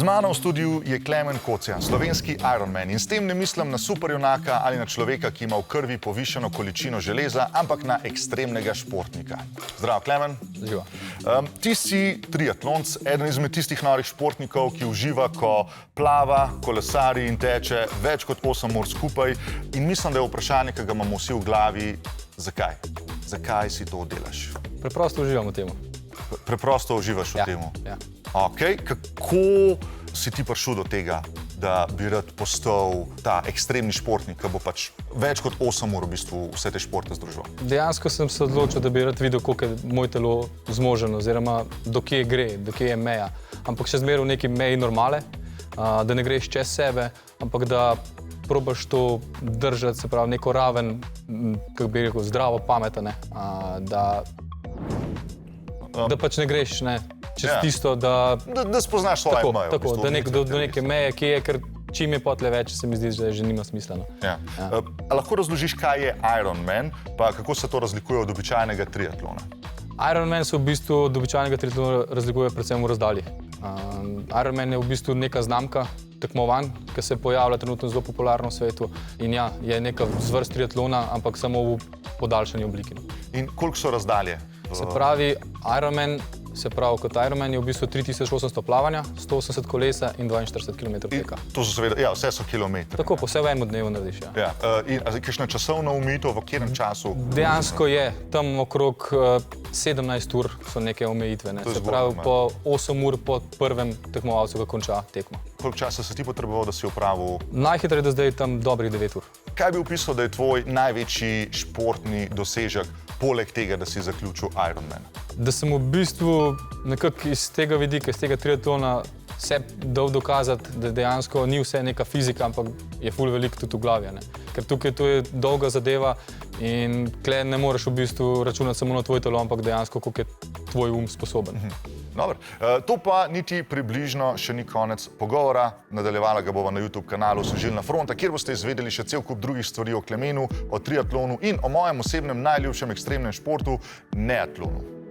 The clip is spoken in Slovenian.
mano v studiu je Klemen Kocjan, slovenski Ironman. In s tem ne mislim na superjunaka ali na človeka, ki ima v krvi povišeno količino železa, ampak na ekstremnega športnika. Zdravo, Klemen. Živa. Ti si triatlonec, eden izmed tistih norih športnikov, ki uživa, ko plava, kolesari in teče več kot 8 ur skupaj. In mislim, da je vprašanje, ki ga imamo vsi v glavi, zakaj? Zakaj si to delaš? Preprosto uživam v tem. Preprosto uživaš v tem? Ja. Okay. Kako si ti prišel do tega, da bi rad postal ta ekstremni športnik, ki bo pač več kot 8 ur v bistvu vse te športe združil? Dejansko sem se odločil, da bi rad videl, koliko je moje telo zmoženo, oziroma do kje gre, do kje je meja. Ampak še zmeraj v neki meji normale, da ne greš čez sebe, ampak da probaš to držati, se pravi, neko raven, kako bi rekel, zdravo pametane, da pač ne greš čez tisto, da spoznaš svoje meje. Tako, do neke meje, ki je, ker čim je potle več, se mi zdi, da že nima smisla. Lahko razložiš, kaj je Ironman, pa kako se to razlikuje od običajnega triatlona? Ironman se v bistvu od običajnega triatlona razlikuje predvsem v razdalji. Ironman je v bistvu neka znamka tekmovanj, ki se pojavlja trenutno zelo popularno v svetu. In ja, je neka zvrst triatlona, ampak samo v podaljšani obliki. In koliko so razdalje? Se pravi, kot Ironman je v bistvu 3800 plavanja, 180 kolesa in 42 km teka. To so seveda, vse so kilometri. Tako, po vse v enem dnevu narediš. In kakšna časovna omejitev, v katerem času? Dejansko je, tam okrog 17 ur so neke omejitve. Se pravi, po 8 ur po prvem tekmovalcu, ki konča tekmo. Koliko časa si ti potreboval, da si opravil? Najhitreje do zdaj tam dobrih 9 ur. Kaj bi opisal, da je tvoj največji športni dosežek, poleg tega, da si zaključil Ironman? Da sem v bistvu nekako iz tega vidika, iz tega triatlona se dal dokazati, da dejansko ni vse neka fizika, ampak je ful veliko tudi v glavi. Ker tukaj to je dolga zadeva in tle ne moreš v bistvu računati samo na tvoj telo, ampak dejansko, koliko je tvoj sposoben. Dobro. To pa niti približno še ni konec pogovora. Nadaljevala ga bova na YouTube kanalu Osvežilna fronta, kjer boste izvedeli še cel kup drugih stvari o Klemenu, o triatlonu in o mojem osebnem najljubšem ekstremnem športu, neatlonu.